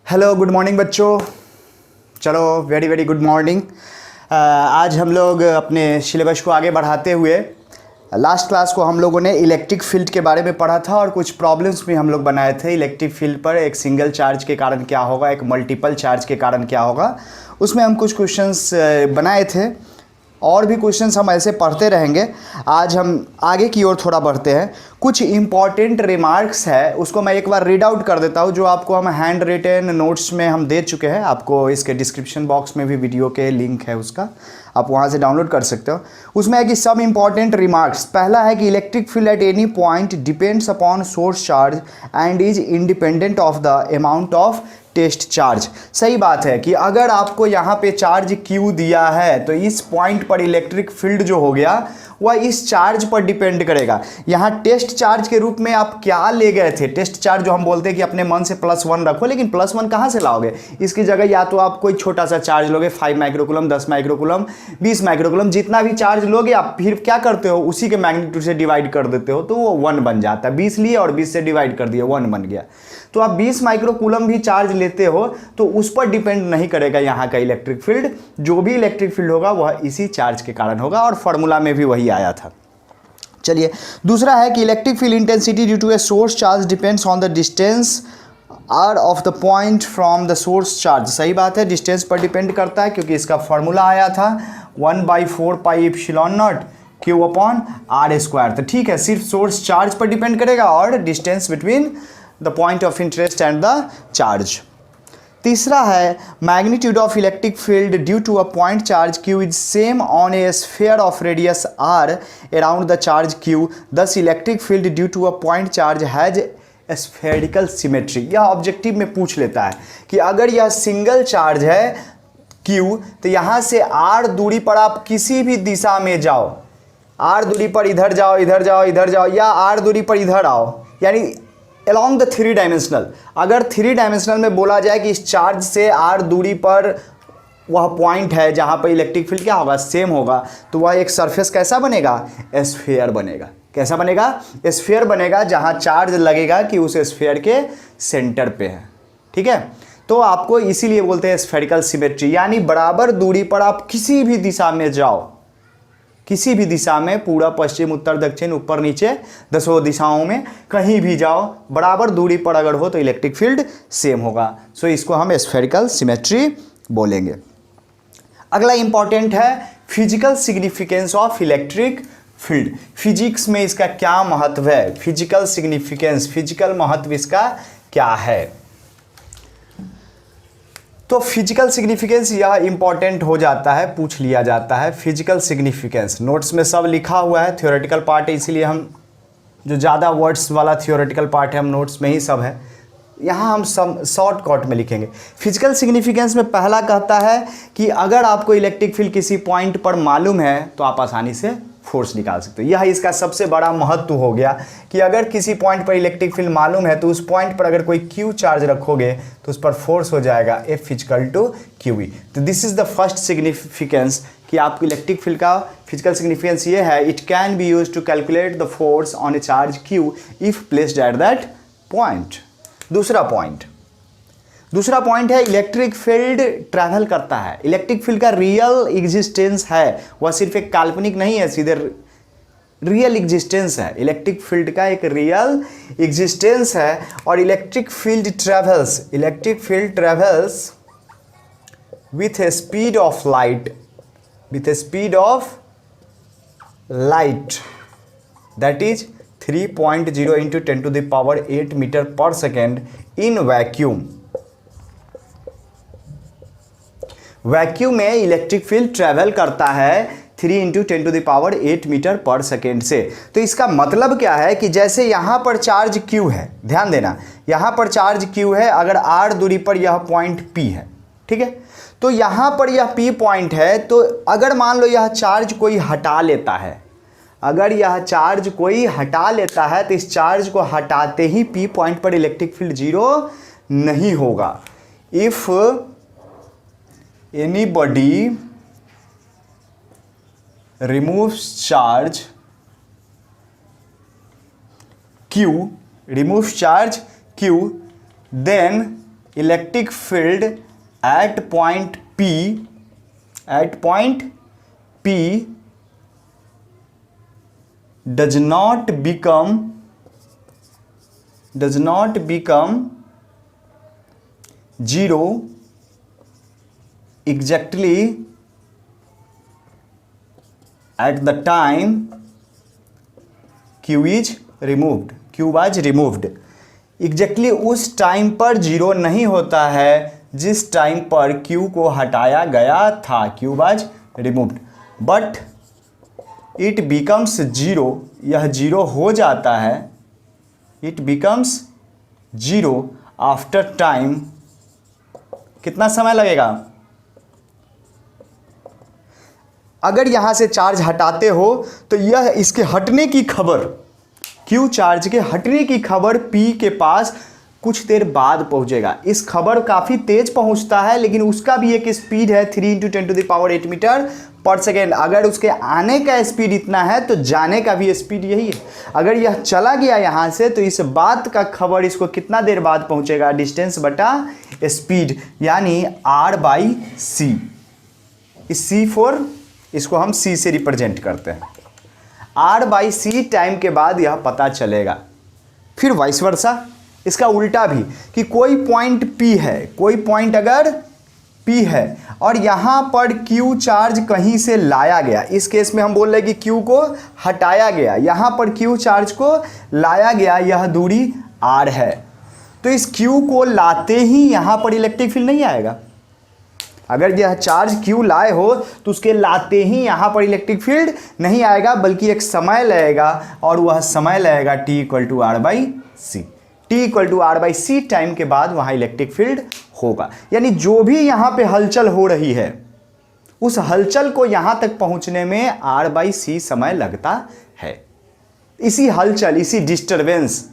Hello good morning बच्चों। चलो very very good morning. आज हम लोग अपने सिलेबस को आगे बढ़ाते हुए लास्ट क्लास को हम लोगों ने इलेक्ट्रिक फील्ड के बारे में पढ़ा था और कुछ प्रॉब्लम्स भी हम लोग बनाए थे। इलेक्ट्रिक फील्ड पर एक सिंगल चार्ज के कारण क्या होगा, एक मल्टीपल चार्ज के कारण क्या होगा, उसमें हम कुछ क्वेश्चंस बनाए थे और भी क्वेश्चंस हम ऐसे पढ़ते रहेंगे। आज हम आगे की ओर थोड़ा बढ़ते हैं। कुछ इंपॉर्टेंट रिमार्क्स है, उसको मैं एक बार रीड आउट कर देता हूँ, जो आपको हम हैंड रिटन नोट्स में हम दे चुके हैं। आपको इसके डिस्क्रिप्शन बॉक्स में भी वीडियो के लिंक है, उसका आप वहाँ से डाउनलोड कर सकते हो। उसमें है कि सब इंपॉर्टेंट रिमार्क्स। पहला है कि electric field at any point depends upon source charge and is independent of the amount of test charge. सही बात है कि अगर आपको यहाँ पे चार्ज Q दिया है तो इस पॉइंट पर इलेक्ट्रिक फील्ड जो हो गया वह इस चार्ज पर डिपेंड करेगा। यहाँ टेस्ट चार्ज के रूप में आप क्या ले गए थे, टेस्ट चार्ज जो हम बोलते हैं कि अपने मन से +1 रखो, लेकिन +1 कहाँ से लाओगे? इसकी जगह या तो आप कोई छोटा सा चार्ज लोगे, 5 माइक्रोकूलम, 10 माइक्रोकूलम, 20 माइक्रोकूलम, जितना भी चार्ज लोगे आप फिर क्या करते हो, उसी के मैग्नीट्यूड से डिवाइड कर देते हो तो वो 1 बन जाता है। 20 लिए और 20 से डिवाइड कर दिए, 1 बन गया। तो आप 20 माइक्रोकूलम भी चार्ज लेते हो तो उस पर डिपेंड नहीं करेगा यहाँ का इलेक्ट्रिक फील्ड। जो भी इलेक्ट्रिक फील्ड होगा वह इसी चार्ज के कारण होगा और फॉर्मूला में भी वही आया था। चलिए, दूसरा है कि electric field intensity due to a source charge depends on the distance R of the point from the source charge. सही बात है, डिस्टेंस पर डिपेंड करता है क्योंकि इसका फॉर्मूला आया था 1/4 pi epsilon not Q upon R²। तो ठीक है, सिर्फ सोर्स चार्ज पर डिपेंड करेगा और distance between the point of interest and the charge. तीसरा है magnitude of electric field due to a point charge Q is same on a sphere of radius R around the charge Q, thus electric field due to a point charge has spherical symmetry. यह objective में पूछ लेता है कि अगर यह single charge है Q तो यहाँ से R दूरी पर आप किसी भी दिशा में जाओ, R दूरी पर इधर जाओ, इधर जाओ, इधर जाओ, या R दूरी पर इधर आओ, यानी along द 3 डायमेंशनल। अगर 3 डायमेंशनल में बोला जाए कि इस चार्ज से R दूरी पर वह पॉइंट है जहाँ पर इलेक्ट्रिक फील्ड क्या होगा, सेम होगा, तो वह एक सरफेस कैसा बनेगा, स्फीयर बनेगा। कैसा बनेगा? स्फीयर बनेगा, जहाँ चार्ज लगेगा कि उस स्फीयर के सेंटर पे है। ठीक है, तो आपको इसीलिए बोलते हैं स्फेरिकल सिमेट्री, यानी बराबर दूरी पर आप किसी भी दिशा में जाओ, किसी भी दिशा में, पूरा पश्चिम उत्तर दक्षिण ऊपर नीचे 10 दिशाओं में कहीं भी जाओ, बराबर दूरी पर अगर हो तो इलेक्ट्रिक फील्ड सेम होगा। सो इसको हम स्फेरिकल सिमेट्री बोलेंगे। अगला इंपॉर्टेंट है physical significance of electric field. Physics में इसका क्या महत्व है, फिजिकल सिग्निफिकेंस, फिजिकल महत्व इसका क्या है? तो फिजिकल सिग्निफिकेंस यह इंपॉर्टेंट हो जाता है, पूछ लिया जाता है। फिजिकल सिग्निफिकेंस नोट्स में सब लिखा हुआ है, थ्योरेटिकल पार्ट है, इसीलिए हम जो ज़्यादा वर्ड्स वाला थ्योरेटिकल पार्ट है हम नोट्स में ही सब है, यहाँ हम सब शॉर्टकट में लिखेंगे। फिजिकल सिग्निफिकेंस में पहला कहता है कि अगर आपको इलेक्ट्रिक फील्ड किसी पॉइंट पर मालूम है तो आप आसानी से फोर्स निकाल सकते हो। यह इसका सबसे बड़ा महत्व हो गया कि अगर किसी पॉइंट पर इलेक्ट्रिक फील्ड मालूम है तो उस पॉइंट पर अगर कोई Q चार्ज रखोगे तो उस पर फोर्स हो जाएगा F इक्वल टू QE। तो this is the first significance कि आपको इलेक्ट्रिक फील्ड का फिजिकल सिग्निफिकेंस ये है, it can be used to calculate the force on a charge Q if placed at that point. दूसरा point है electric field travel करता है। इलेक्ट्रिक फील्ड का रियल एग्जिस्टेंस है, वह सिर्फ एक काल्पनिक नहीं है, सीधे रियल एग्जिस्टेंस है। इलेक्ट्रिक फील्ड का एक रियल एग्जिस्टेंस है और electric field travels with a speed of light that is 3.0 into 10⁸ metre per second in vacuum. Vacuum में इलेक्ट्रिक फील्ड ट्रैवल करता है 3 इंटू 10⁸ मीटर पर सेकेंड से। तो इसका मतलब क्या है कि जैसे यहाँ पर चार्ज Q है, ध्यान देना, यहाँ पर चार्ज Q है, अगर R दूरी पर यह पॉइंट P है, ठीक है, तो यहाँ पर यह P पॉइंट है, तो अगर मान लो यह चार्ज कोई हटा लेता है, अगर यह चार्ज कोई हटा लेता है तो इस चार्ज को हटाते ही P पॉइंट पर इलेक्ट्रिक फील्ड 0 नहीं होगा। If anybody removes charge Q, then electric field eight point P does not become zero exactly at the time Q was removed। Exactly उस टाइम पर जीरो नहीं होता है जिस टाइम पर Q को हटाया गया था, Q was removed, but it becomes zero, यह जीरो हो जाता है, it becomes zero after time, कितना समय लगेगा? अगर यहां से चार्ज हटाते हो तो यह इसके हटने की खबर, Q चार्ज के हटने की खबर P के पास कुछ देर बाद पहुंचेगा। इस खबर काफ़ी तेज पहुंचता है, लेकिन उसका भी एक स्पीड है 3 × 10⁸ मीटर पर सेकेंड। अगर उसके आने का स्पीड इतना है तो जाने का भी स्पीड यही है। अगर यह चला गया यहाँ से तो इस बात का खबर इसको कितना देर बाद पहुंचेगा? डिस्टेंस बटा स्पीड, यानी R/c। इस C4 इसको हम C से रिप्रेजेंट करते हैं। R/c टाइम के बाद यह पता चलेगा। फिर वाइस वर्सा, इसका उल्टा भी, कि कोई पॉइंट P है, कोई पॉइंट अगर P है और यहाँ पर Q चार्ज कहीं से लाया गया, इस केस में हम बोल रहे हैं कि Q को हटाया गया, यहाँ पर Q चार्ज को लाया गया, यह दूरी R है, तो इस Q को लाते ही यहाँ पर इलेक्ट्रिक फील्ड नहीं आएगा। अगर यह चार्ज Q लाए हो तो उसके लाते ही यहाँ पर इलेक्ट्रिक फील्ड नहीं आएगा, बल्कि एक समय लगेगा, और वह समय लगेगा T = R/c। T = R/c time के बाद वहाँ इलेक्ट्रिक फील्ड होगा। यानी जो भी यहाँ पे हलचल हो रही है, उस हलचल को यहाँ तक पहुँचने में R/c समय लगता है। इसी हलचल, इसी डिस्टरबेंस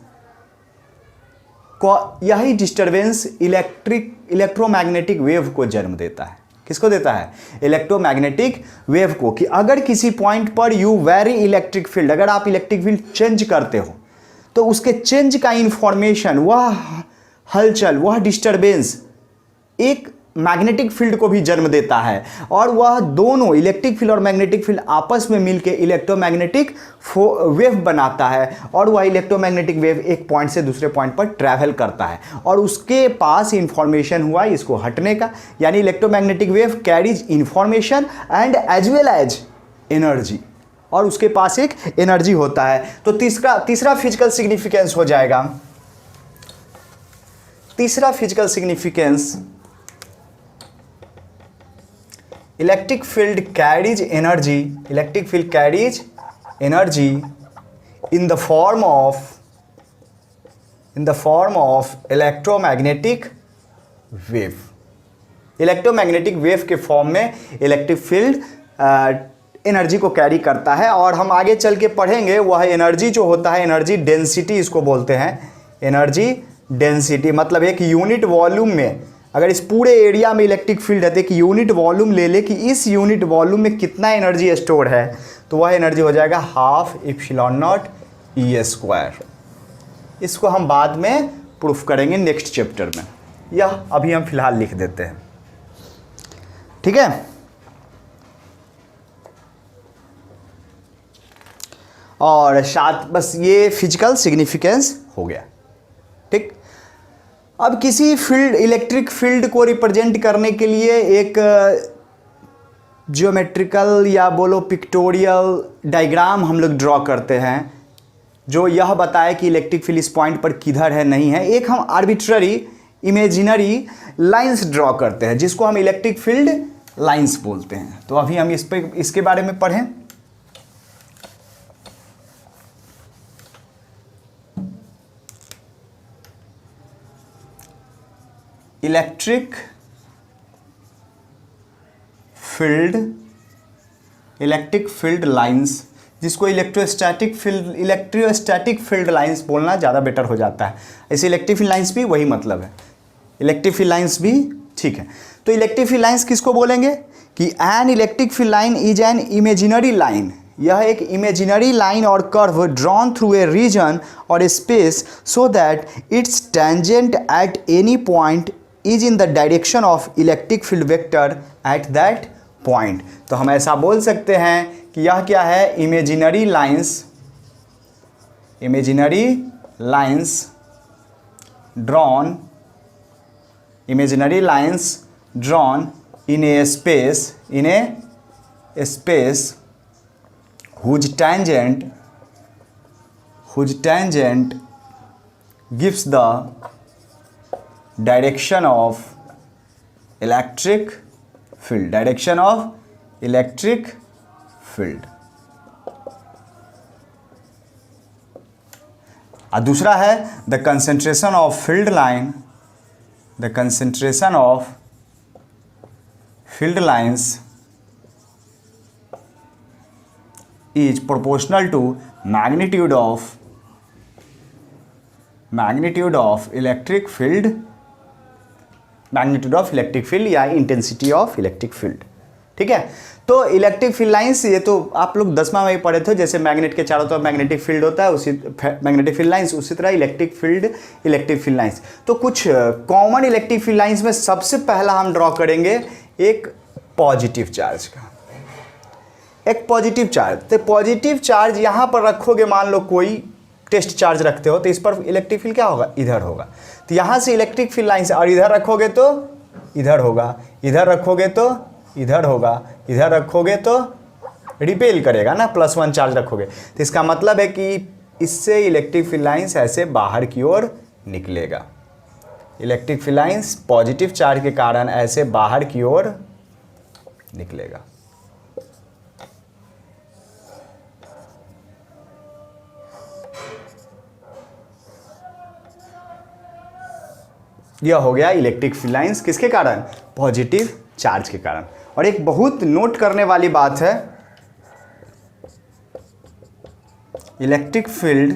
को, यही डिस्टरबेंस इलेक्ट्रोमैग्नेटिक वेव को जन्म देता है। किसको देता है? इलेक्ट्रोमैग्नेटिक वेव को। कि अगर किसी पॉइंट पर यू वेरी इलेक्ट्रिक फील्ड, अगर आप इलेक्ट्रिक फील्ड चेंज करते हो तो उसके चेंज का इंफॉर्मेशन, वह हलचल, वह डिस्टरबेंस एक मैग्नेटिक फील्ड को भी जन्म देता है, और वह दोनों इलेक्ट्रिक फील्ड और मैग्नेटिक फील्ड आपस में मिलकर इलेक्ट्रोमैग्नेटिक वेव बनाता है, और वह इलेक्ट्रोमैग्नेटिक वेव एक पॉइंट से दूसरे पॉइंट पर ट्रैवल करता है, और उसके पास इंफॉर्मेशन हुआ इसको हटने का। यानी electromagnetic wave carries information and as well as energy, और उसके पास एक एनर्जी होता है। तो तीसरा फिजिकल सिग्निफिकेंस हो जाएगा, तीसरा physical significance, electric field carries energy, electric field carries energy in the form of electromagnetic wave. Electromagnetic wave के फॉर्म में इलेक्ट्रिक फील्ड एनर्जी को कैरी करता है, और हम आगे चल के पढ़ेंगे वह एनर्जी जो होता है, एनर्जी डेंसिटी इसको बोलते हैं। एनर्जी डेंसिटी मतलब एक यूनिट वॉल्यूम में, अगर इस पूरे एरिया में इलेक्ट्रिक फील्ड है तो एक यूनिट वॉल्यूम ले ले कि इस यूनिट वॉल्यूम में कितना एनर्जी स्टोर है, तो वह एनर्जी हो जाएगा 12ε0 E²। इसको हम बाद में प्रूफ करेंगे नेक्स्ट चैप्टर में, यह अभी हम फिलहाल लिख देते हैं। ठीक है, और साथ बस ये फिजिकल सिग्निफिकेंस हो गया। ठीक, अब किसी फील्ड, इलेक्ट्रिक फील्ड को रिप्रेजेंट करने के लिए एक जियोमेट्रिकल या बोलो पिक्टोरियल डायग्राम हम लोग ड्रॉ करते हैं, जो यह बताए कि इलेक्ट्रिक फील्ड इस पॉइंट पर किधर है, नहीं है। एक हम आर्बिट्ररी इमेजिनरी लाइंस ड्रॉ करते हैं, जिसको हम इलेक्ट्रिक फील्ड लाइंस बोलते हैं। तो अभी हम इसके बारे में पढ़ें। इलेक्ट्रिक फील्ड लाइंस, जिसको इलेक्ट्रोस्टैटिक फील्ड लाइंस बोलना ज़्यादा बेटर हो जाता है। ऐसे इलेक्ट्रिक फील्ड लाइंस भी वही मतलब है, इलेक्ट्रिक फील्ड लाइंस भी ठीक है। तो इलेक्ट्रिक फील्ड लाइंस किसको बोलेंगे कि an electric field line is an imaginary line. यह एक imaginary line or curve drawn through a region or a space so that its tangent at any point is in the direction of electric field vector at that point. तो हम ऐसा बोल सकते हैं कि यह क्या है, imaginary lines drawn in a space whose tangent gives the direction of electric field, और दूसरा है the concentration of field lines is proportional to magnitude of electric field या इंटेंसिटी ऑफ इलेक्ट्रिक फील्ड। ठीक है, तो इलेक्ट्रिक फील्ड लाइंस, ये तो आप लोग 10वां में ही पढ़े थे, जैसे मैग्नेट के चारों तरफ मैग्नेटिक फील्ड होता है, उसी मैग्नेटिक फील्ड लाइंस, उसी तरह इलेक्ट्रिक फील्ड लाइंस। तो कुछ कॉमन इलेक्ट्रिक फील्ड लाइंस में सबसे पहला हम ड्रॉ करेंगे एक पॉजिटिव चार्ज का, एक पॉजिटिव चार्ज। तो पॉजिटिव चार्ज यहाँ पर रखोगे, मान लो कोई टेस्ट चार्ज रखते हो, तो इस पर इलेक्ट्रिक फील्ड क्या होगा, इधर होगा। तो यहाँ से इलेक्ट्रिक फील्ड लाइन से, और इधर रखोगे तो इधर होगा, इधर रखोगे तो इधर होगा, इधर रखोगे तो रिपेल करेगा ना, +1 चार्ज रखोगे। तो इसका मतलब है कि इससे इलेक्ट्रिक फील्ड लाइंस ऐसे बाहर की ओर निकलेगा। Electric field lines positive charge के कारण ऐसे बाहर की ओर निकलेगा। यह हो गया इलेक्ट्रिक फील्ड लाइंस, किसके कारण, पॉजिटिव चार्ज के कारण। और एक बहुत नोट करने वाली बात है, electric field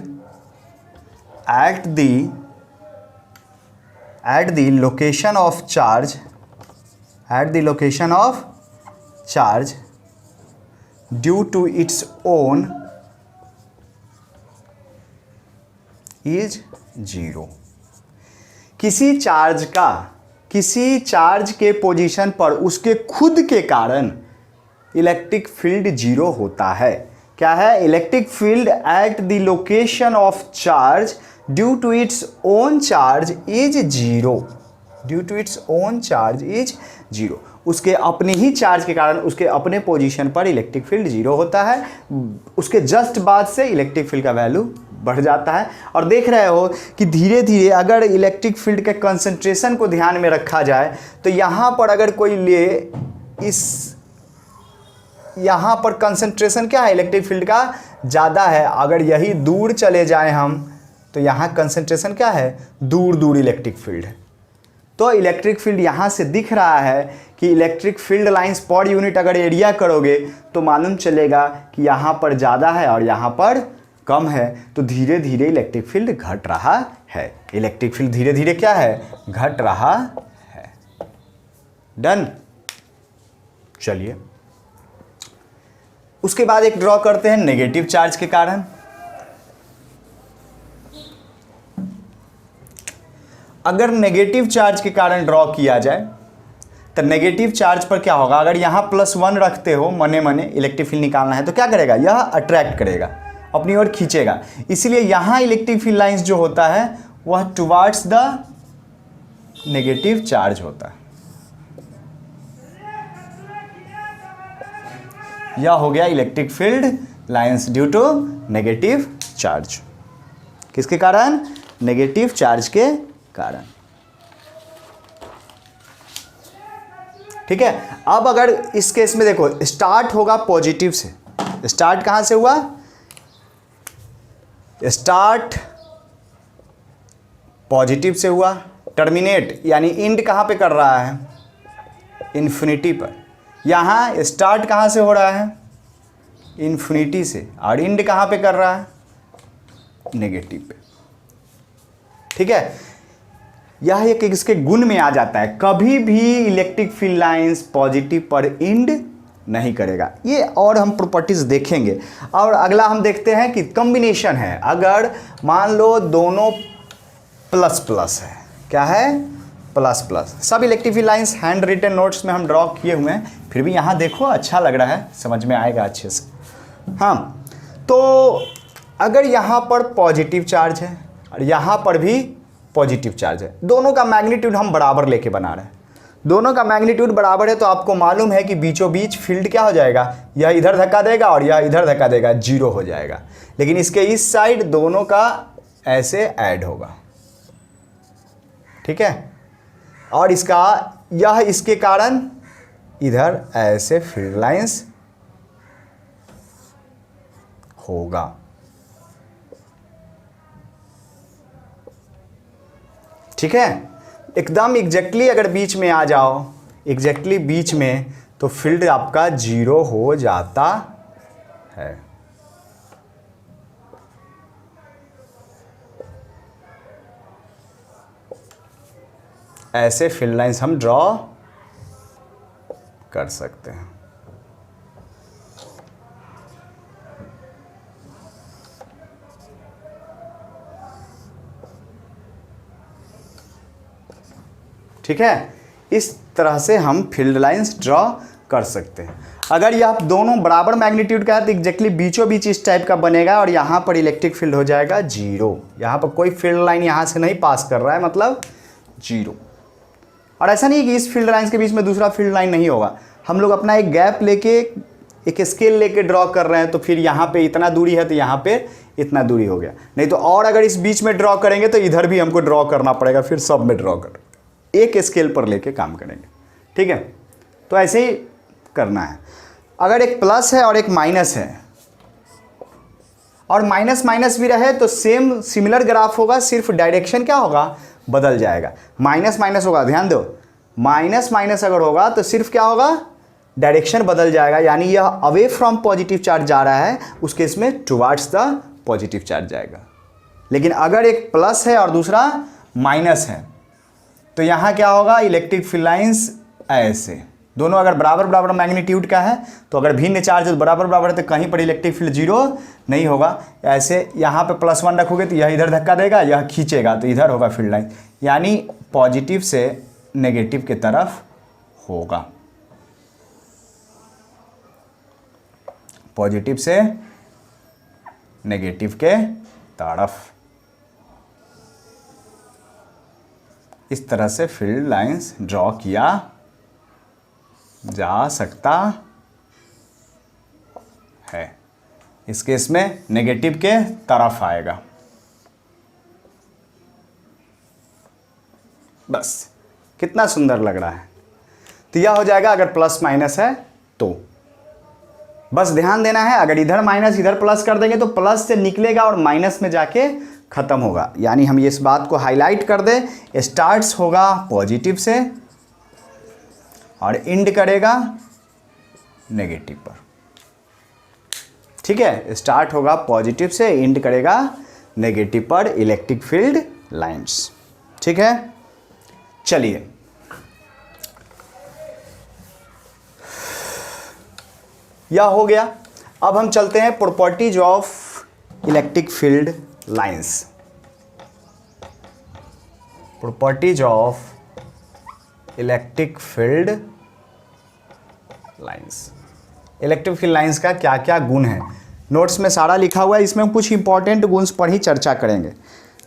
at the location of charge due to its own is 0। किसी चार्ज के पोजीशन पर उसके खुद के कारण इलेक्ट्रिक फील्ड 0 होता है। क्या है, electric field at the location of charge due to its own charge is 0। उसके अपने ही चार्ज के कारण उसके अपने पोजीशन पर इलेक्ट्रिक फील्ड 0 होता है। उसके जस्ट बाद से इलेक्ट्रिक फील्ड का वैल्यू बढ़ जाता है। और देख रहे हो कि धीरे धीरे अगर इलेक्ट्रिक फील्ड के कंसंट्रेशन को ध्यान में रखा जाए, तो यहाँ पर अगर कोई ले, यहाँ पर कंसंट्रेशन क्या है इलेक्ट्रिक फील्ड का, ज़्यादा है। अगर यही दूर चले जाएं हम, तो यहाँ कंसंट्रेशन क्या है, दूर इलेक्ट्रिक फील्ड है। तो इलेक्ट्रिक फील्ड यहाँ से दिख रहा है कि electric field lines per unit अगर एरिया करोगे तो मालूम चलेगा कि यहाँ पर ज़्यादा है और यहाँ पर कम है। तो धीरे धीरे इलेक्ट्रिक फील्ड घट रहा है। इलेक्ट्रिक फील्ड धीरे धीरे क्या है, घट रहा है। डन। चलिए उसके बाद एक ड्रॉ करते हैं नेगेटिव चार्ज के कारण। अगर नेगेटिव चार्ज के कारण ड्रॉ किया जाए तो नेगेटिव चार्ज पर क्या होगा, अगर यहाँ +1 रखते हो, मने इलेक्ट्रिक फील्ड निकालना है, तो क्या करेगा, यह अट्रैक्ट करेगा, अपनी ओर खींचेगा। इसलिए यहाँ इलेक्ट्रिक फील्ड लाइंस जो होता है वह टुवार्ड्स द नेगेटिव चार्ज होता है। यह हो गया electric field lines due to negative charge. किसके कारण, नेगेटिव चार्ज के कारण। ठीक है। अब अगर इस केस में देखो, स्टार्ट होगा पॉजिटिव से। स्टार्ट कहां से हुआ, स्टार्ट पॉजिटिव से हुआ, टर्मिनेट यानी इंड कहां पे कर रहा है, इन्फिनिटी पर। यहां स्टार्ट कहां से हो रहा है, इन्फिनिटी से, और इंड कहां पे कर रहा है, नेगेटिव पे। ठीक है। यह एक इसके गुण में आ जाता है, कभी भी इलेक्ट्रिक फील्ड लाइंस पॉजिटिव पर इंड नहीं करेगा। ये और हम प्रॉपर्टीज देखेंगे। और अगला हम देखते हैं कि कॉम्बिनेशन है। अगर मान लो दोनों ++ है, क्या है, प्लस प्लस। सब electric field lines hand written notes में हम ड्रॉ किए हुए हैं, फिर भी यहाँ देखो अच्छा लग रहा है, समझ में आएगा अच्छे से। हाँ, तो अगर यहाँ पर पॉजिटिव चार्ज है और यहाँ पर भी पॉजिटिव चार्ज है, दोनों का मैग्नीट्यूड हम बराबर लेके बना रहे हैं, दोनों का मैग्नीट्यूड बराबर है, तो आपको मालूम है कि बीचों बीच फील्ड क्या हो जाएगा, यह इधर धक्का देगा और यह इधर धक्का देगा, जीरो हो जाएगा। लेकिन इसके इस साइड दोनों का ऐसे ऐड होगा, ठीक है, और इसका यह इसके कारण इधर ऐसे फील्ड लाइंस होगा। ठीक है, एकदम एग्जैक्टली अगर बीच में आ जाओ, एग्जैक्टली बीच में, तो फील्ड आपका जीरो हो जाता है। ऐसे फील्ड लाइंस हम ड्रॉ कर सकते हैं। ठीक है, इस तरह से हम फील्ड लाइंस ड्रॉ कर सकते हैं। अगर यह दोनों बराबर मैग्नीट्यूड का है तो एग्जैक्टली बीचों बीच इस टाइप का बनेगा और यहाँ पर इलेक्ट्रिक फील्ड हो जाएगा जीरो। यहाँ पर कोई फील्ड लाइन यहाँ से नहीं पास कर रहा है, मतलब जीरो। और ऐसा नहीं है कि इस फील्ड लाइंस के बीच में दूसरा फील्ड लाइन नहीं होगा, हम लोग अपना एक गैप लेके, एक स्केल लेके ड्रॉ कर रहे हैं, तो फिर यहाँ पे इतना दूरी है तो यहाँ पे इतना दूरी हो गया। नहीं तो और अगर इस बीच में ड्रॉ करेंगे तो इधर भी हमको ड्रॉ करना पड़ेगा, फिर सब में ड्रॉ कर, एक स्केल पर लेके काम करेंगे। ठीक है, तो ऐसे ही करना है। अगर एक प्लस है और एक माइनस है और माइनस माइनस भी रहे तो सेम सिमिलर ग्राफ होगा, सिर्फ डायरेक्शन क्या होगा, बदल जाएगा। माइनस माइनस होगा, ध्यान दो, माइनस माइनस अगर होगा तो सिर्फ क्या होगा, डायरेक्शन बदल जाएगा, यानी यह अवे फ्रॉम पॉजिटिव चार्ज जा रहा है, उस केस में टुवार्ड्स द पॉजिटिव चार्ज जाएगा। लेकिन अगर एक प्लस है और दूसरा माइनस है तो यहाँ क्या होगा, इलेक्ट्रिक फील्ड लाइंस ऐसे, दोनों अगर बराबर बराबर मैग्नीट्यूड का है तो अगर भिन्न चार्ज बराबर बराबर है तो कहीं पर इलेक्ट्रिक फील्ड जीरो नहीं होगा। ऐसे यहाँ पे +1 रखोगे तो यह इधर धक्का देगा, यह खींचेगा तो इधर होगा फील्ड लाइन, यानी पॉजिटिव से नेगेटिव के तरफ होगा, पॉजिटिव से नेगेटिव के तरफ। इस तरह से फील्ड लाइंस ड्रॉ किया जा सकता है। इस केस में नेगेटिव के तरफ आएगा। बस कितना सुंदर लग रहा है। तो यह हो जाएगा अगर प्लस माइनस है तो। बस ध्यान देना है, अगर इधर माइनस इधर प्लस कर देंगे तो प्लस से निकलेगा और माइनस में जाके खत्म होगा। यानी हम इस बात को हाईलाइट कर दें, स्टार्ट्स होगा पॉजिटिव से और एंड करेगा नेगेटिव पर। ठीक है, स्टार्ट होगा पॉजिटिव से, एंड करेगा नेगेटिव पर इलेक्ट्रिक फील्ड लाइंस। ठीक है, चलिए यह हो गया। अब हम चलते हैं properties of electric field lines. Properties of electric field lines. Electric field lines का क्या क्या गुण है, नोट्स में सारा लिखा हुआ है, इसमें कुछ इंपॉर्टेंट गुण पर ही चर्चा करेंगे,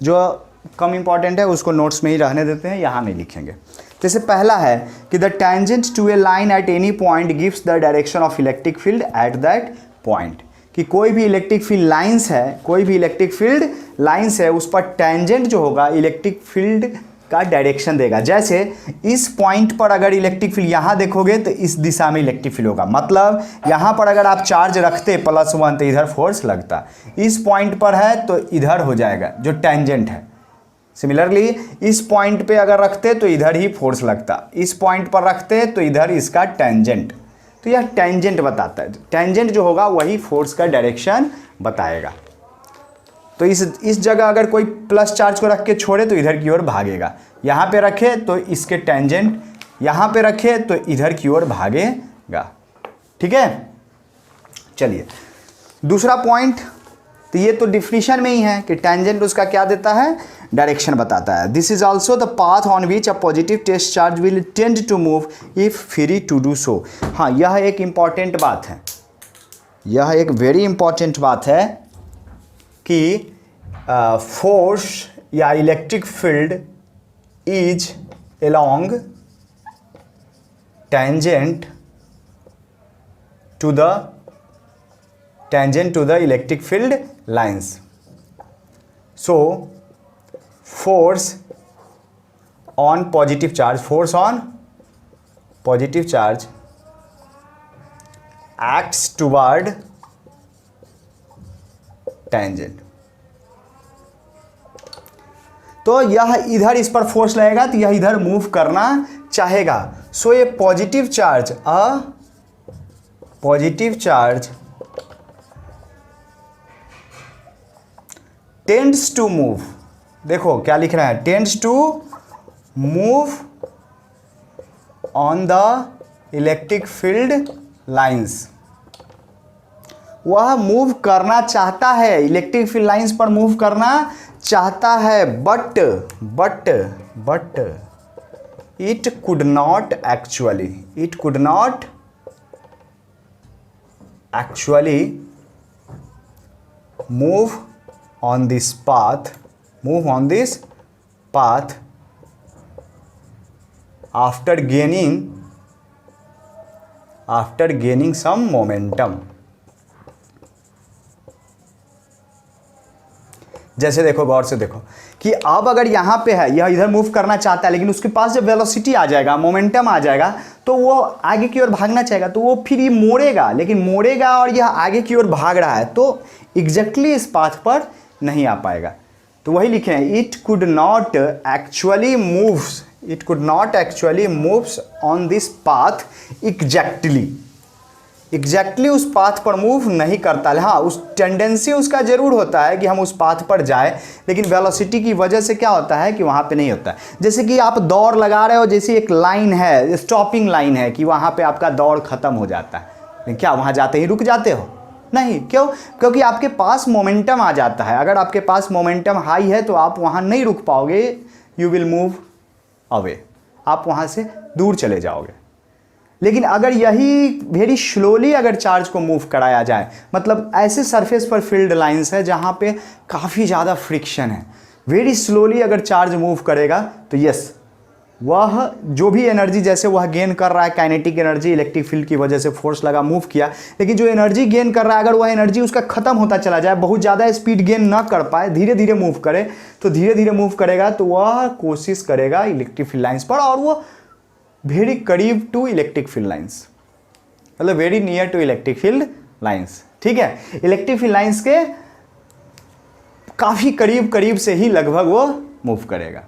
जो कम इंपॉर्टेंट है उसको नोट्स में ही रहने देते हैं, यहाँ नहीं लिखेंगे। जैसे पहला है कि the tangent to a line at any point gives the direction of electric field at that point. कि कोई भी इलेक्ट्रिक फील्ड लाइंस है, कोई भी इलेक्ट्रिक फील्ड लाइंस है, उस पर टेंजेंट जो होगा इलेक्ट्रिक फील्ड का डायरेक्शन देगा। जैसे इस पॉइंट पर अगर इलेक्ट्रिक फील्ड यहाँ देखोगे तो इस दिशा में इलेक्ट्रिक फील्ड होगा, मतलब यहाँ पर अगर आप चार्ज रखते +1 तो इधर फोर्स लगता, इस पॉइंट पर है तो इधर हो जाएगा जो टेंजेंट है। सिमिलरली इस पॉइंट पे अगर रखते तो इधर ही फोर्स लगता, इस पॉइंट पर रखते तो इधर इसका टेंजेंट। तो यह टेंजेंट बताता है, टेंजेंट जो होगा वही फोर्स का डायरेक्शन बताएगा। तो इस जगह अगर कोई प्लस चार्ज को रख के छोड़े तो इधर की ओर भागेगा, यहाँ पे रखे तो इसके टेंजेंट, यहाँ पे रखे तो इधर की ओर भागेगा। ठीक है, चलिए दूसरा पॉइंट तो ये तो डिफिनीशन में ही है कि टेंजेंट उसका क्या देता है, डायरेक्शन बताता है। This is also the path on which a positive test charge will tend to move if free to do so. हाँ, यह एक इंपॉर्टेंट बात है, यह एक वेरी इंपॉर्टेंट बात है कि फोर्स या electric field is along tangent to the electric field lines. So force on positive charge acts toward tangent. तो यह इधर इस पर फोर्स लगेगा तो यह इधर मूव करना चाहेगा। सो ये positive charge tends to move, देखो क्या लिख रहा है, tends to move on the electric field lines. वह मूव करना चाहता है, इलेक्ट्रिक फील्ड लाइंस पर मूव करना चाहता है, but it could not actually move on this path after gaining some momentum. जैसे देखो, गौर से देखो कि अब अगर यहाँ पे है, यह इधर मूव करना चाहता है, लेकिन उसके पास जब वेलोसिटी आ जाएगा, मोमेंटम आ जाएगा, तो वो आगे की ओर भागना चाहेगा, तो वो फिर ये मोड़ेगा, लेकिन मोड़ेगा और यह आगे की ओर भाग रहा है, तो एग्जैक्टली इस पाथ पर नहीं आ पाएगा। तो वही लिखे हैं, it could not actually moves on this path exactly उस पाथ पर मूव नहीं करता। हाँ, उस टेंडेंसी उसका जरूर होता है कि हम उस पाथ पर जाए, लेकिन वेलोसिटी की वजह से क्या होता है कि वहाँ पे नहीं होता है। जैसे कि आप दौड़ लगा रहे हो, जैसे एक लाइन है, स्टॉपिंग लाइन है, कि वहाँ पे आपका दौड़ खत्म हो जाता है, लेकिन क्या वहाँ जाते ही रुक जाते हो? नहीं। क्यों? क्योंकि आपके पास मोमेंटम आ जाता है। अगर आपके पास मोमेंटम हाई है तो आप वहाँ नहीं रुक पाओगे, यू विल मूव अवे, आप वहाँ से दूर चले जाओगे। लेकिन अगर यही वेरी स्लोली अगर चार्ज को मूव कराया जाए, मतलब ऐसे सरफेस पर फील्ड लाइंस है जहाँ पे काफ़ी ज़्यादा फ्रिक्शन है, वेरी स्लोली अगर चार्ज मूव करेगा तो यस, वह जो भी एनर्जी जैसे वह गेन कर रहा है, काइनेटिक एनर्जी इलेक्ट्रिक फील्ड की वजह से फोर्स लगा मूव किया, लेकिन जो एनर्जी गेन कर रहा है अगर वह एनर्जी उसका खत्म होता चला जाए, बहुत ज़्यादा स्पीड गेन ना कर पाए, धीरे धीरे मूव करे, तो धीरे धीरे मूव करेगा तो वह कोशिश करेगा इलेक्ट्रिक फील्ड लाइंस पर, और वह वेरी करीब टू इलेक्ट्रिक फील्ड लाइंस, मतलब very near to electric field lines. ठीक है, इलेक्ट्रिक फील्ड लाइंस के काफ़ी करीब से ही लगभग वो मूव करेगा।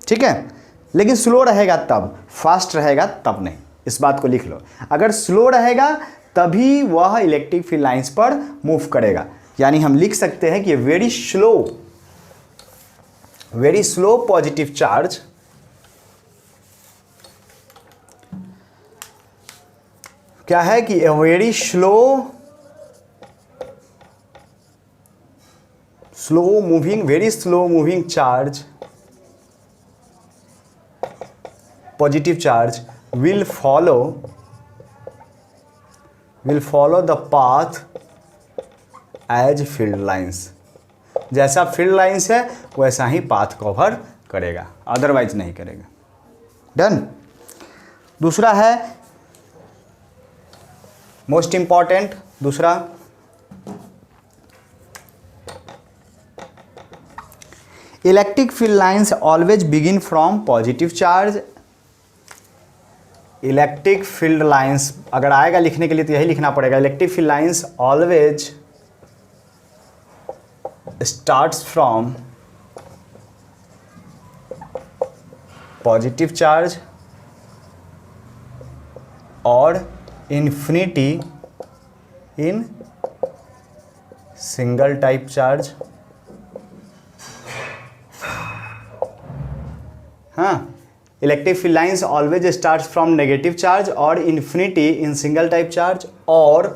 ठीक है, लेकिन स्लो रहेगा तब, फास्ट रहेगा तब नहीं। इस बात को लिख लो, अगर स्लो रहेगा तभी वह इलेक्ट्रिक फील्ड लाइंस पर मूव करेगा। यानी हम लिख सकते हैं कि वेरी स्लो पॉजिटिव चार्ज क्या है कि a very slow moving charge, positive charge will follow the path as field lines। जैसा फील्ड लाइंस है वैसा ही पाथ कवर करेगा, अदरवाइज नहीं करेगा। डन। दूसरा है मोस्ट इंपॉर्टेंट, दूसरा electric field lines always begin from positive charge. Electric field lines अगर आएगा लिखने के लिए तो यही लिखना पड़ेगा, electric field lines always starts from positive charge और infinity in single type charge. हाँ, electric field lines always starts from negative charge और infinity in single type charge और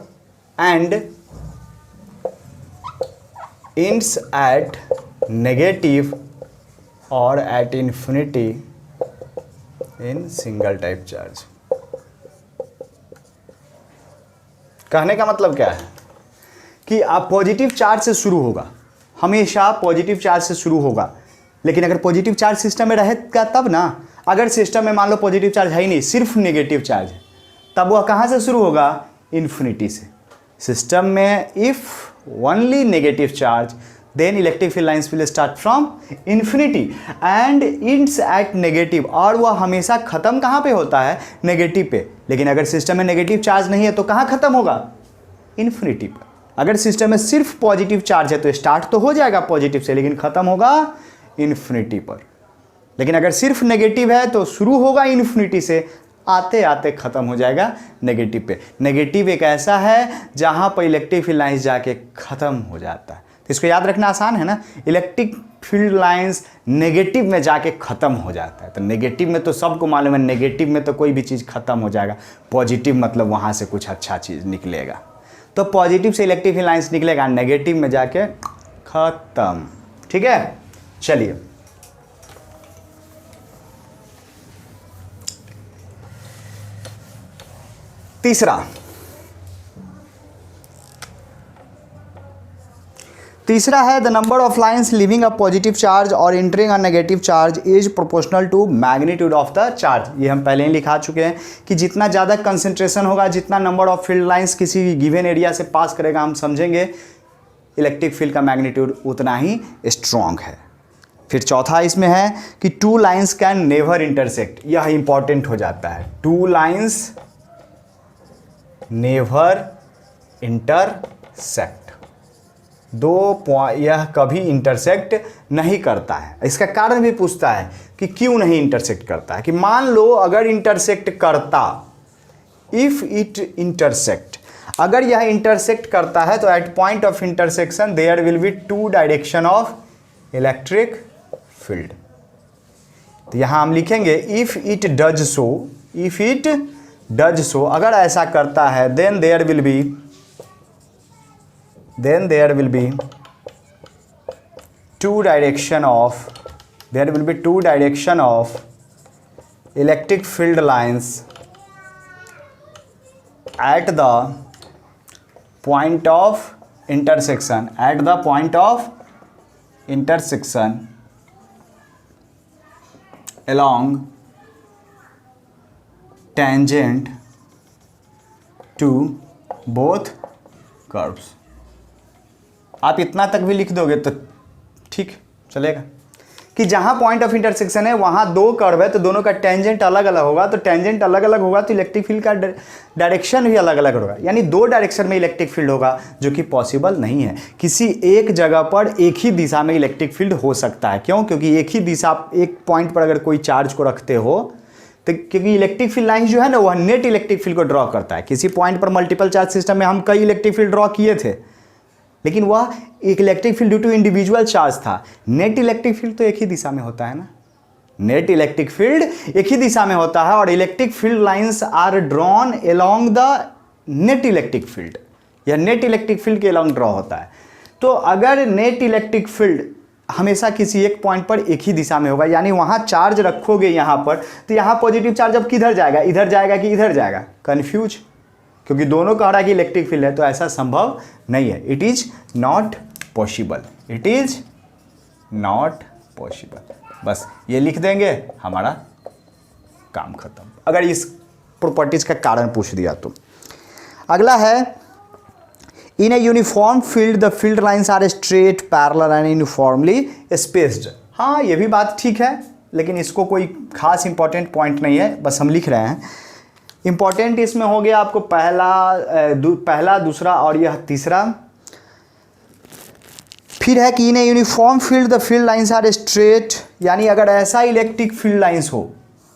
इंड्स एट नेगेटिव और at infinity in single type charge. कहने का मतलब क्या है कि आप पॉजिटिव चार्ज से शुरू होगा, हमेशा पॉजिटिव चार्ज से शुरू होगा, लेकिन अगर पॉजिटिव चार्ज सिस्टम में रहेगा तब ना। अगर सिस्टम में मान लो पॉजिटिव चार्ज है ही नहीं, सिर्फ नेगेटिव चार्ज है, तब वह कहाँ से शुरू होगा? इन्फिनिटी से। सिस्टम में if only negative charge then electric field lines will start from infinity and its at negative, और वह हमेशा ख़त्म कहाँ पे होता है? नेगेटिव पे। लेकिन अगर सिस्टम में नेगेटिव चार्ज नहीं है तो कहाँ ख़त्म होगा? इन्फिनिटी पर। अगर सिस्टम में सिर्फ पॉजिटिव चार्ज है तो स्टार्ट तो हो जाएगा पॉजिटिव से, लेकिन ख़त्म होगा इन्फिनिटी पर। लेकिन अगर सिर्फ नेगेटिव है तो शुरू होगा इन्फिनिटी से, आते आते ख़त्म हो जाएगा नेगेटिव पे। नेगेटिव एक ऐसा है जहाँ पर इलेक्ट्रिक फील्ड लाइंस जाके ख़त्म हो जाता है। तो इसको याद रखना आसान है ना, इलेक्ट्रिक फील्ड लाइंस नेगेटिव में जाके ख़त्म हो जाता है। तो नेगेटिव में तो सबको मालूम है, नेगेटिव में तो कोई भी चीज़ ख़त्म हो जाएगा, पॉजिटिव मतलब वहाँ से कुछ अच्छा चीज़ निकलेगा। तो पॉजिटिव से इलेक्ट्रिक फील्ड लाइंस निकलेगा, नेगेटिव में जाके ख़त्म। ठीक है, चलिए तीसरा है the number of lines leaving a positive charge और entering a negative charge is proportional to magnitude of the charge. ये हम पहले ही लिखा चुके हैं कि जितना ज़्यादा कंसंट्रेशन होगा, जितना नंबर ऑफ फील्ड लाइंस किसी गिवन एरिया से पास करेगा, हम समझेंगे इलेक्ट्रिक फील्ड का मैग्नीट्यूड उतना ही स्ट्रॉन्ग है। फिर चौथा इसमें है कि two lines can never intersect. यह इंपॉर्टेंट हो जाता है, टू लाइंस नेवर इंटरसेक्ट। यह कभी इंटरसेक्ट नहीं करता है। इसका कारण भी पूछता है कि क्यों नहीं इंटरसेक्ट करता है। कि मान लो अगर इंटरसेक्ट करता, इफ इट इंटरसेक्ट, अगर यह इंटरसेक्ट करता है तो at point of intersection there will be two direction of electric field. तो यहां हम लिखेंगे if it does so, if it does so, अगर ऐसा करता है then there will be two direction of electric field lines at the point of intersection along tangent to both curves। आप इतना तक भी लिख दोगे तो ठीक चलेगा कि जहाँ पॉइंट ऑफ इंटरसेक्शन है वहाँ दो कर्व है तो दोनों का टेंजेंट अलग अलग होगा, तो टेंजेंट अलग अलग होगा तो इलेक्ट्रिक फील्ड का डायरेक्शन भी अलग अलग होगा। यानी दो डायरेक्शन में इलेक्ट्रिक फील्ड होगा, जो कि पॉसिबल नहीं है। किसी एक जगह पर एक ही दिशा में इलेक्ट्रिक फील्ड हो सकता है। क्यों? क्योंकि एक ही दिशा, एक पॉइंट पर अगर कोई चार्ज को रखते हो तो क्योंकि इलेक्ट्रिक फील्ड लाइन जो है ना वह नेट इलेक्ट्रिक फील्ड को ड्रॉ करता है। किसी पॉइंट पर मल्टीपल चार्ज सिस्टम में हम कई इलेक्ट्रिक फील्ड ड्रॉ किए थे, लेकिन वह एक electric field due to individual charge था। नेट इलेक्ट्रिक फील्ड तो एक ही दिशा में होता है ना, नेट इलेक्ट्रिक फील्ड एक ही दिशा में होता है और electric field lines are drawn along the net electric field, यह नेट इलेक्ट्रिक फील्ड के अलोंग ड्रॉ होता है। तो अगर नेट इलेक्ट्रिक फील्ड हमेशा किसी एक पॉइंट पर एक ही दिशा में होगा, यानी वहाँ चार्ज रखोगे यहाँ पर, तो यहाँ पॉजिटिव चार्ज अब किधर जाएगा, इधर जाएगा कि इधर जाएगा, कन्फ्यूज, क्योंकि दोनों कह रहा है कि इलेक्ट्रिक फील्ड है, तो ऐसा संभव नहीं है। It is not possible, it is not possible. बस ये लिख देंगे, हमारा काम खत्म, अगर इस प्रॉपर्टीज का कारण पूछ दिया तो। अगला है in a uniform field the field lines are straight parallel and uniformly spaced. हाँ, ये भी बात ठीक है, लेकिन इसको कोई खास इंपॉर्टेंट पॉइंट नहीं है, बस हम लिख रहे हैं। इंपॉर्टेंट इसमें हो गया आपको पहला, दूसरा और यह तीसरा। फिर है कि in a uniform field the field lines are straight, यानी अगर ऐसा इलेक्ट्रिक फील्ड लाइंस हो,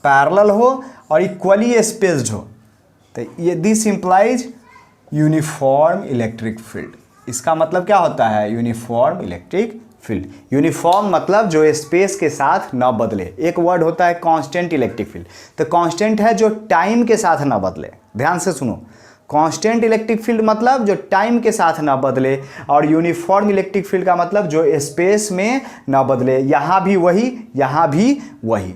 पैरेलल हो और इक्वली स्पेस्ड हो, तो ये this implies uniform electric field. इसका मतलब क्या होता है? Uniform electric field. यूनिफॉर्म मतलब जो स्पेस के साथ न बदले। एक वर्ड होता है कांस्टेंट इलेक्ट्रिक फील्ड, तो कांस्टेंट है जो टाइम के साथ न बदले। ध्यान से सुनो, कांस्टेंट इलेक्ट्रिक फील्ड मतलब जो टाइम के साथ ना बदले, और यूनिफॉर्म इलेक्ट्रिक फील्ड का मतलब जो स्पेस में ना बदले। यहाँ भी वही, यहाँ भी वही,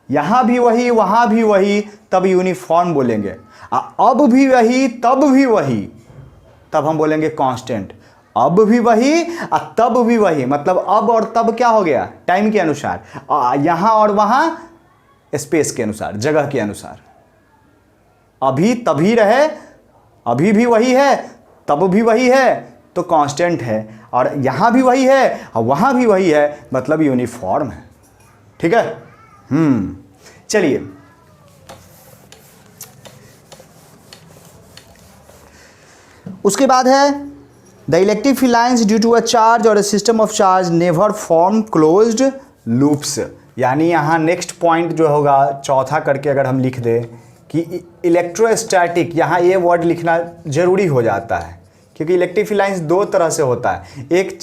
यहाँ भी वही, वहाँ भी वही, तब यूनिफॉर्म बोलेंगे। अब भी वही, तब भी वही, तब हम बोलेंगे कांस्टेंट। अब भी वही तब भी वही, मतलब अब और तब क्या हो गया, टाइम के अनुसार, यहाँ और वहाँ स्पेस के अनुसार, जगह के अनुसार। अभी तभी रहे, अभी भी वही है, तब भी वही है, तो कांस्टेंट है। और यहाँ भी वही है और वहाँ भी वही है, मतलब यूनिफॉर्म है। ठीक है। चलिए, उसके बाद है the electric field lines due to a charge और a system of charge never form closed loops. यानी यहाँ नेक्स्ट पॉइंट जो होगा, चौथा करके अगर हम लिख दें कि इलेक्ट्रोस्टैटिक, यहाँ ये वर्ड लिखना जरूरी हो जाता है, क्योंकि इलेक्ट्रिक फील्ड लाइन्स दो तरह से होता है। एक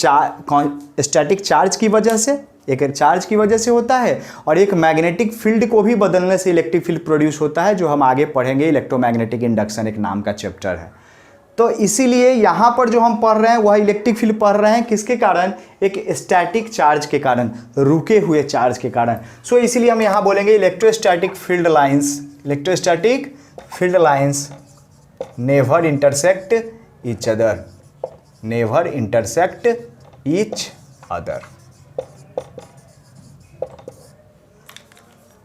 स्टैटिक चार्ज की वजह से, एक चार्ज की वजह से होता है, और एक मैग्नेटिक फील्ड को भी बदलने से इलेक्ट्रिक फील्ड प्रोड्यूस होता है, जो हम आगे पढ़ेंगे। इलेक्ट्रोमैग्नेटिक इंडक्शन एक नाम का चैप्टर है। तो इसीलिए यहाँ पर जो हम पढ़ रहे हैं वह इलेक्ट्रिक फील्ड पढ़ रहे हैं, किसके कारण, एक स्टैटिक चार्ज के कारण, रुके हुए चार्ज के कारण। सो इसीलिए हम यहाँ बोलेंगे electrostatic field lines, electrostatic field lines never intersect each other, never intersect each other,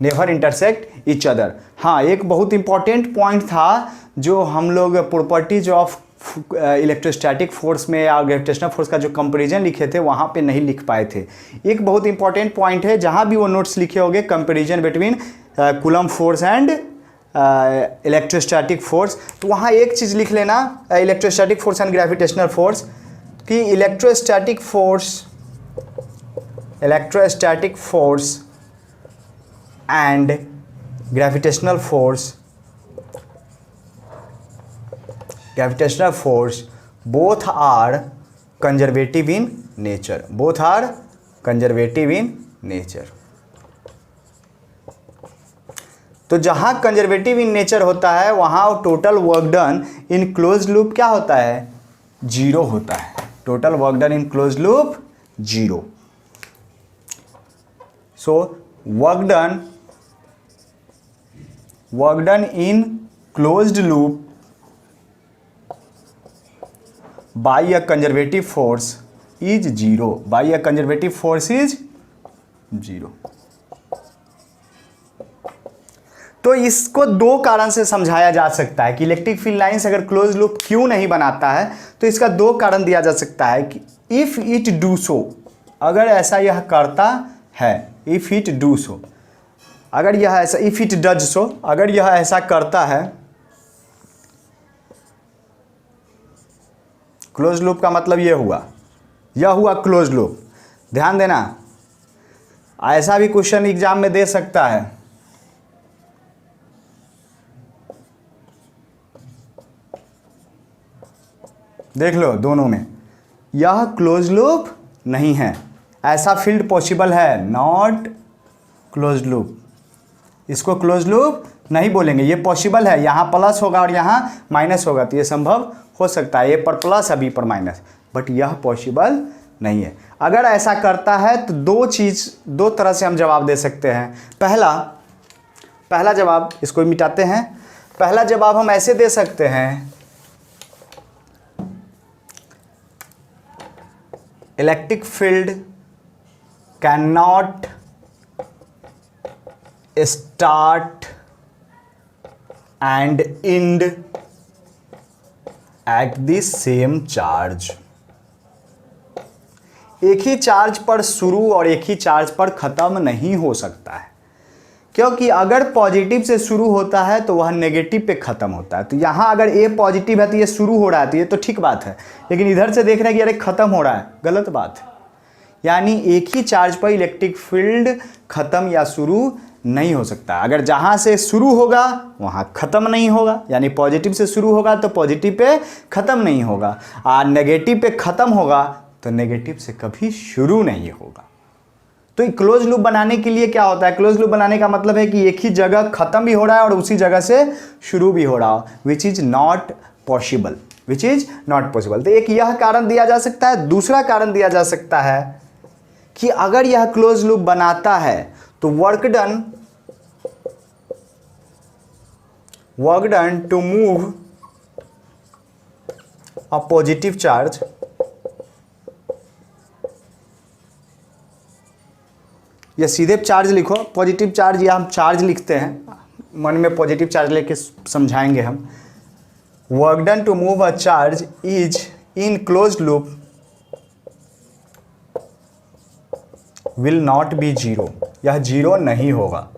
never intersect each other. हाँ, एक बहुत इंपॉर्टेंट पॉइंट था जो हम लोग प्रॉपर्टीज ऑफ इलेक्ट्रोस्टैटिक फोर्स में या ग्रेविटेशनल फोर्स का जो कंपैरिजन लिखे थे वहाँ पे नहीं लिख पाए थे। एक बहुत इंपॉर्टेंट पॉइंट है, जहाँ भी वो नोट्स लिखे होंगे, comparison between Coulomb force and electrostatic force, तो वहाँ एक चीज़ लिख लेना, electrostatic force and gravitational force, कि electrostatic force and gravitational force both are conservative in nature, both are conservative in nature। तो जहां कंजर्वेटिव इन नेचर होता है वहां total work done in close loop क्या होता है, जीरो होता है। Total work done in close loop zero. So work done in closed loop by a conservative force is zero, by a conservative force is zero. तो इसको दो कारण से समझाया जा सकता है कि इलेक्ट्रिक फील्ड लाइंस अगर क्लोज लूप क्यों नहीं बनाता है, तो इसका दो कारण दिया जा सकता है कि इफ इट डू सो, अगर ऐसा यह करता है, इफ इट डू सो, अगर यह ऐसा, इफ इट डज सो, अगर यह ऐसा करता है, क्लोज लूप का मतलब यह हुआ क्लोज लूप। ध्यान देना, ऐसा भी क्वेश्चन एग्जाम में दे सकता है। देख लो दोनों में, यह क्लोज लूप नहीं है, ऐसा फील्ड पॉसिबल है, नॉट क्लोज लूप, इसको क्लोज लूप नहीं बोलेंगे, ये पॉसिबल है, यहाँ प्लस होगा और यहाँ माइनस होगा, तो ये संभव हो सकता है, ए पर प्लस बी पर माइनस, बट यह पॉसिबल नहीं है। अगर ऐसा करता है तो दो तरह से हम जवाब दे सकते हैं। पहला जवाब, इसको मिटाते हैं, पहला जवाब हम ऐसे दे सकते हैं, electric field can not start and and at the same charge. एक ही चार्ज पर शुरू और एक ही चार्ज पर खत्म नहीं हो सकता है, क्योंकि अगर पॉजिटिव से शुरू होता है तो वह नेगेटिव पे खत्म होता है। तो यहाँ अगर ए पॉजिटिव है तो ये शुरू हो रहा है, तो ये तो ठीक बात है, लेकिन इधर से देख रहे हैं कि अरे खत्म हो रहा है, गलत बात है। यानी एक ही चार्ज पर इलेक्ट्रिक फील्ड खत्म या शुरू नहीं हो सकता। अगर जहाँ से शुरू होगा वहाँ ख़त्म नहीं होगा, यानी पॉजिटिव से शुरू होगा तो पॉजिटिव पे ख़त्म नहीं होगा, और नेगेटिव पे ख़त्म होगा तो नेगेटिव से कभी शुरू नहीं होगा। तो क्लोज लूप बनाने के लिए क्या होता है, क्लोज लूप बनाने का मतलब है कि एक ही जगह खत्म भी हो रहा है और उसी जगह से शुरू भी हो रहा हो, which is not possible, which is not possible. तो एक यह कारण दिया जा सकता है। दूसरा कारण दिया जा सकता है कि अगर यह क्लोज लूप बनाता है तो work done to move a positive charge या सीधे चार्ज लिखो, पॉजिटिव चार्ज या हम चार्ज लिखते हैं, मन में पॉजिटिव चार्ज लेके समझाएंगे हम। Work done to move a charge is in close loop will not be zero, यह जीरो नहीं होगा।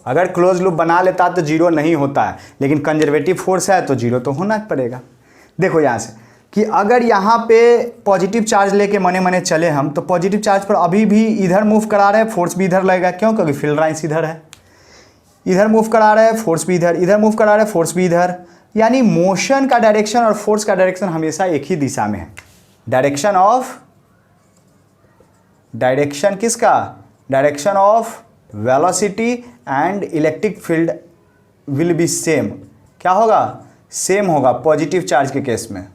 अगर क्लोज लूप बना लेता तो जीरो नहीं होता है, लेकिन कंजर्वेटिव फोर्स है तो जीरो तो होना पड़ेगा। देखो यहाँ से कि अगर यहाँ पे पॉजिटिव चार्ज लेके मने मने चले हम, तो पॉजिटिव चार्ज पर अभी भी इधर मूव करा रहे हैं, फोर्स भी इधर लगेगा। क्यों? क्योंकि फील्ड लाइंस इधर है। इधर मूव करा रहे हैं, फोर्स भी इधर, इधर मूव करा रहे हैं, फोर्स भी इधर। यानी मोशन का डायरेक्शन और फोर्स का डायरेक्शन हमेशा एक ही दिशा में है। डायरेक्शन किसका? Direction of velocity and electric field will be same. क्या होगा? सेम होगा पॉजिटिव चार्ज के केस में,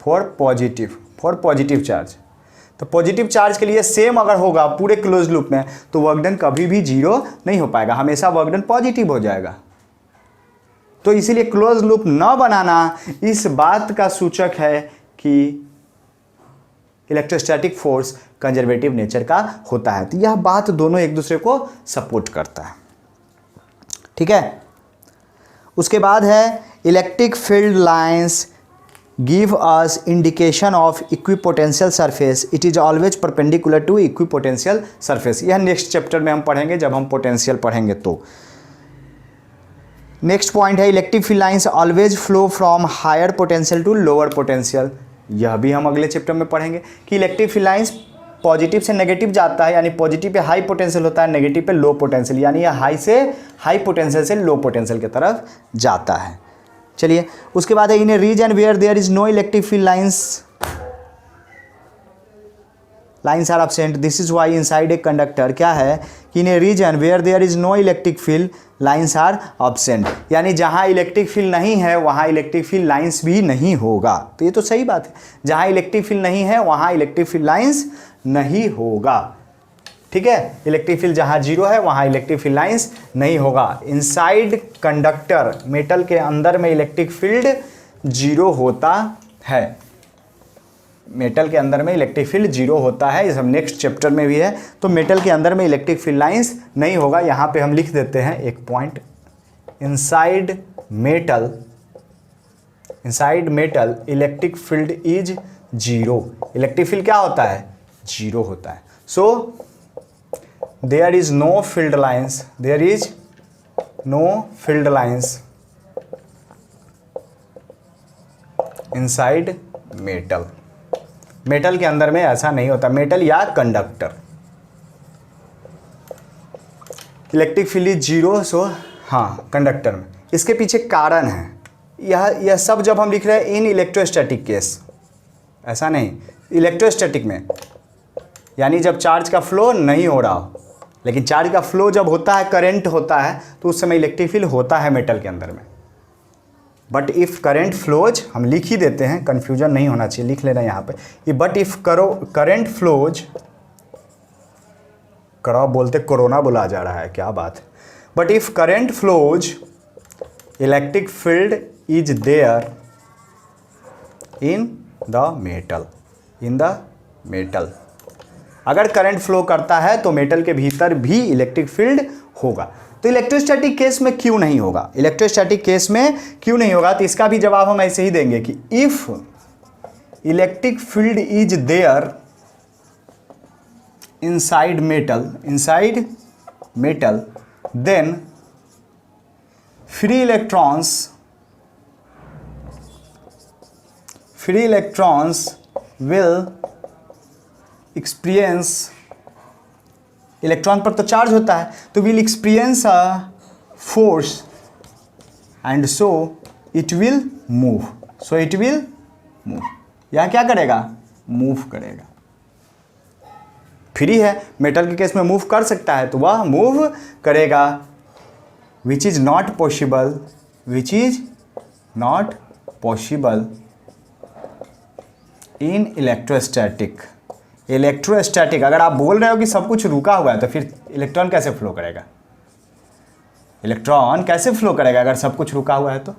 फॉर पॉजिटिव चार्ज। तो पॉजिटिव चार्ज के लिए सेम अगर होगा पूरे क्लोज लूप में, तो वर्क डन कभी भी जीरो नहीं हो पाएगा, हमेशा वर्क डन पॉजिटिव हो जाएगा। तो इसीलिए क्लोज लूप न बनाना इस बात का सूचक है कि इलेक्ट्रोस्टैटिक फोर्स कंजर्वेटिव नेचर का होता है। तो यह बात दोनों एक दूसरे को सपोर्ट करता है। ठीक है, उसके बाद है electric field lines give us indication of equipotential surface, it is always perpendicular to equipotential surface. यह नेक्स्ट चैप्टर में हम पढ़ेंगे जब हम पोटेंशियल पढ़ेंगे। तो नेक्स्ट पॉइंट है electric field lines always flow from higher potential to lower potential. यह भी हम अगले चैप्टर में पढ़ेंगे कि इलेक्ट्रिक फील्ड लाइंस पॉजिटिव से नेगेटिव जाता है, यानी पॉजिटिव पे हाई पोटेंशियल होता है, नेगेटिव पे लो पोटेंशियल, यानी यह हाई से हाई पोटेंशियल से लो पोटेंशियल की तरफ जाता है। चलिए, उसके बाद है in a region where there is no electric field lines are absent, this is why inside a conductor क्या है कि in a region where there is no electric field lines are absent, यानी जहां इलेक्ट्रिक फील्ड नहीं है वहां electric field lines भी नहीं होगा। तो ये तो सही बात है, जहां इलेक्ट्रिक फील्ड नहीं है वहां इलेक्ट्रिक फील्ड लाइंस नहीं होगा। ठीक है, इलेक्ट्रिक फील्ड जहां जीरो है वहां इलेक्ट्रिक फील्ड लाइंस नहीं होगा। इनसाइड कंडक्टर, मेटल के अंदर में इलेक्ट्रिक फील्ड जीरो होता है, मेटल के अंदर में इलेक्ट्रिक फील्ड जीरो होता है, इस हम नेक्स्ट चैप्टर में भी है। तो मेटल के अंदर में इलेक्ट्रिक फील्ड लाइंस नहीं होगा। यहाँ पे हम लिख देते हैं एक point, inside metal electric field is zero. Electric field क्या होता है? जीरो होता है। So there is no field lines inside metal के अंदर में ऐसा नहीं होता, मेटल या conductor. Electric field is zero, so हाँ कंडक्टर में। इसके पीछे कारण है, यह सब जब हम लिख रहे हैं इन इलेक्ट्रोस्टैटिक केस, ऐसा नहीं इलेक्ट्रोस्टैटिक में, यानी जब चार्ज का फ्लो नहीं हो रहा हो। लेकिन चार्ज का फ्लो जब होता है, करंट होता है, तो उस समय इलेक्ट्रिक फील्ड होता है मेटल के अंदर में। बट इफ़ करंट फ्लोज, हम लिख ही देते हैं, कन्फ्यूजन नहीं होना चाहिए, लिख लेना यहाँ पे। बट इफ़ करंट फ्लोज, करो बोलते कोरोना बुला जा रहा है, क्या बात है। But if current flows electric field is there in the metal, अगर करंट फ्लो करता है तो मेटल के भीतर भी इलेक्ट्रिक फील्ड होगा। तो इलेक्ट्रोस्टैटिक केस में क्यों नहीं होगा? तो इसका भी जवाब हम ऐसे ही देंगे कि if electric field is there inside metal then free electrons will experience, electron पर तो चार्ज होता है, तो will experience a force and so it will move, यह क्या करेगा? मूव करेगा। फ्री है, मेटल के केस में मूव कर सकता है तो वह मूव करेगा, which is not possible, which is not possible in electrostatic. Electrostatic, अगर आप बोल रहे हो कि सब कुछ रुका हुआ है तो फिर इलेक्ट्रॉन कैसे फ्लो करेगा? इलेक्ट्रॉन कैसे फ्लो करेगा अगर सब कुछ रुका हुआ है? तो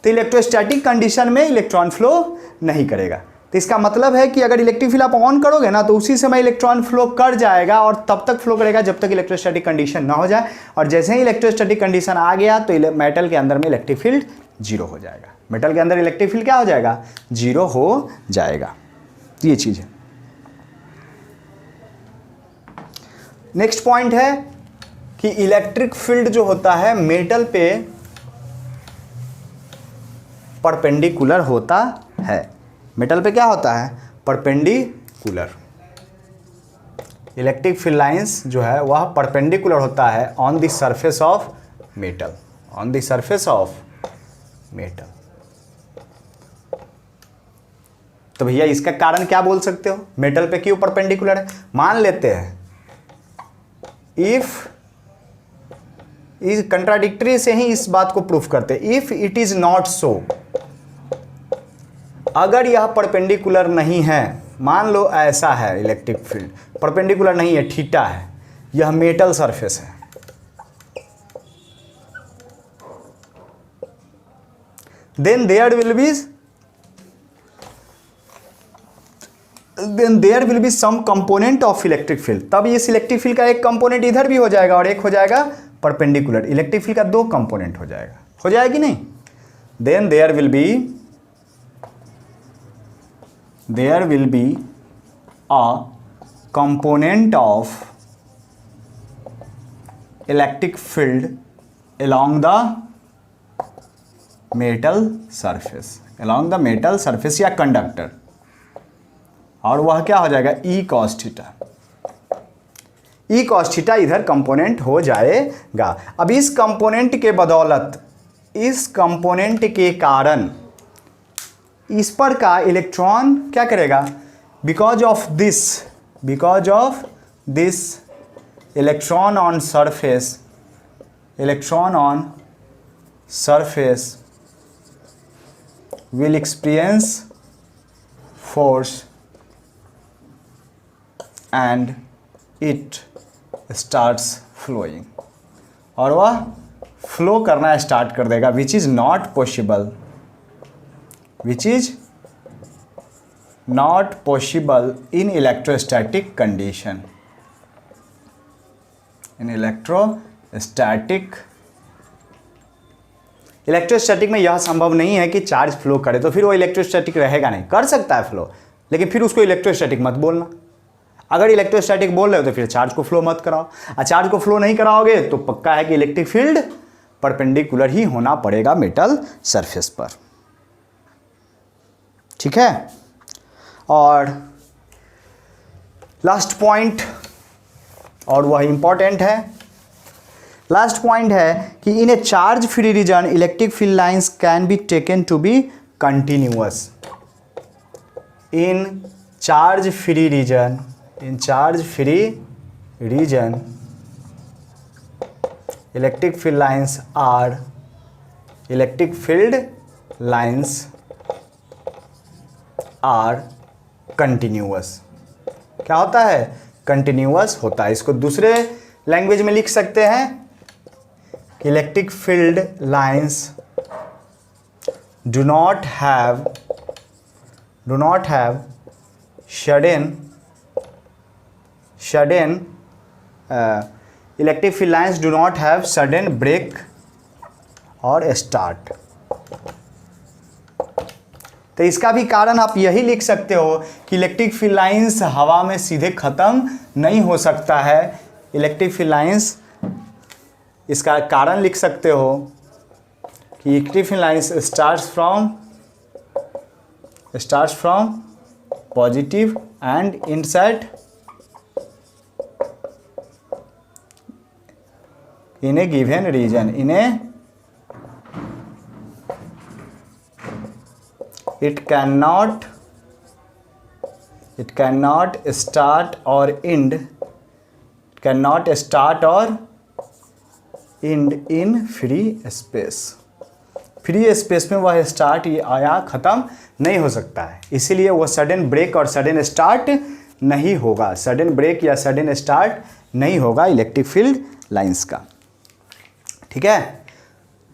इलेक्ट्रोस्टैटिक कंडीशन में इलेक्ट्रॉन फ्लो नहीं करेगा। तो इसका मतलब है कि अगर इलेक्ट्रिक फील्ड आप ऑन करोगे ना तो उसी समय इलेक्ट्रॉन फ्लो कर जाएगा और तब तक फ्लो करेगा जब तक इलेक्ट्रोस्टैटिक कंडीशन ना हो जाए, और जैसे ही इलेक्ट्रोस्टैटिक कंडीशन आ गया तो मेटल के अंदर में इलेक्ट्रिक फील्ड जीरो हो जाएगा। मेटल के अंदर इलेक्ट्रिक फील्ड क्या हो जाएगा? जीरो हो जाएगा। ये चीज़ है। नेक्स्ट पॉइंट है कि इलेक्ट्रिक फील्ड जो होता है मेटल पे परपेंडिकुलर होता है। मेटल पे क्या होता है? परपेंडिकुलर। इलेक्ट्रिक फील्ड लाइंस जो है वह परपेंडिकुलर होता है on the surface of metal, on the surface of metal. तो भैया इसका कारण क्या बोल सकते हो? मेटल पे क्यों परपेंडिकुलर है? मान लेते हैं इफ इस कंट्राडिक्टरी से ही इस बात को प्रूफ करते हैं। If it is not so, अगर यह परपेंडिकुलर नहीं है, मान लो ऐसा है इलेक्ट्रिक फील्ड परपेंडिकुलर नहीं है, थीटा है, यह मेटल सरफेस है, then there will be some component of electric field। तब इस इलेक्ट्रिक फील्ड का एक कंपोनेंट इधर भी हो जाएगा और एक हो जाएगा परपेंडिकुलर। इलेक्ट्रिक फील्ड का दो कंपोनेंट हो जाएगा, हो जाएगी नहीं? then there will be a component of electric field along the metal surface, along the metal surface या कंडक्टर, और वह क्या हो जाएगा? E cos theta. E cos theta इधर कंपोनेंट हो जाएगा। अब इस कंपोनेंट के बदौलत, इस कंपोनेंट के कारण इस पर का इलेक्ट्रॉन क्या करेगा? Because of this electron on surface will experience force and it starts flowing, और वह फ्लो करना स्टार्ट कर देगा, which is not possible in electrostatic condition. In electrostatic में यह संभव नहीं है कि चार्ज फ्लो करे, तो फिर वो इलेक्ट्रोस्टैटिक रहेगा नहीं। कर सकता है फ्लो, लेकिन फिर उसको इलेक्ट्रोस्टैटिक मत बोलना। अगर इलेक्ट्रोस्टैटिक बोल रहे हो तो फिर चार्ज को फ्लो मत कराओ, और चार्ज को फ्लो नहीं कराओगे तो पक्का है कि इलेक्ट्रिक फील्ड परपेंडिकुलर ही होना पड़ेगा मेटल सरफेस पर। ठीक है। और लास्ट पॉइंट, और वह इंपॉर्टेंट है, लास्ट पॉइंट है कि in a charge free region electric field lines can be taken to be continuous. In charge free region electric field lines are continuous. क्या होता है? कंटिन्यूअस होता है। इसको दूसरे लैंग्वेज में लिख सकते हैं, electric field lines do not have electric field lines do not have sudden break और start। तो इसका भी कारण आप यही लिख सकते हो कि इलेक्ट्रिक फील्ड लाइंस हवा में सीधे ख़त्म नहीं हो सकता है। इलेक्ट्रिक फील्ड लाइंस, इसका कारण लिख सकते हो कि electric field lines starts from positive and inside in a given region, it cannot start or end can not start or end in free space. Free space में वह स्टार्ट या ख़त्म नहीं हो सकता है, इसीलिए वो सडन ब्रेक और सडन स्टार्ट नहीं होगा, सडन ब्रेक या सडन स्टार्ट नहीं होगा इलेक्ट्रिक फील्ड लाइंस का। ठीक है,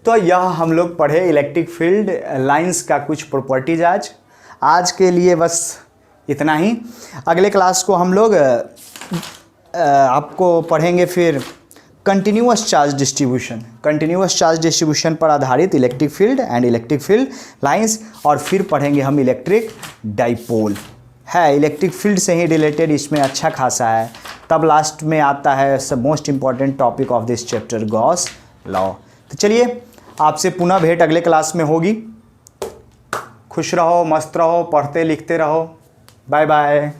तो यह हम लोग पढ़े इलेक्ट्रिक फील्ड लाइंस का कुछ प्रॉपर्टीज। आज के लिए बस इतना ही। अगले क्लास को हम लोग आपको पढ़ेंगे फिर continuous charge distribution, continuous charge distribution पर आधारित electric field and electric field lines, और फिर पढ़ेंगे हम इलेक्ट्रिक डाइपोल। है इलेक्ट्रिक फील्ड से ही रिलेटेड इसमें अच्छा खासा है। तब लास्ट में आता है most important topic of this chapter, Gauss law. तो चलिए आपसे पुनः भेंट अगले क्लास में होगी। खुश रहो, मस्त रहो, पढ़ते लिखते रहो। Bye bye.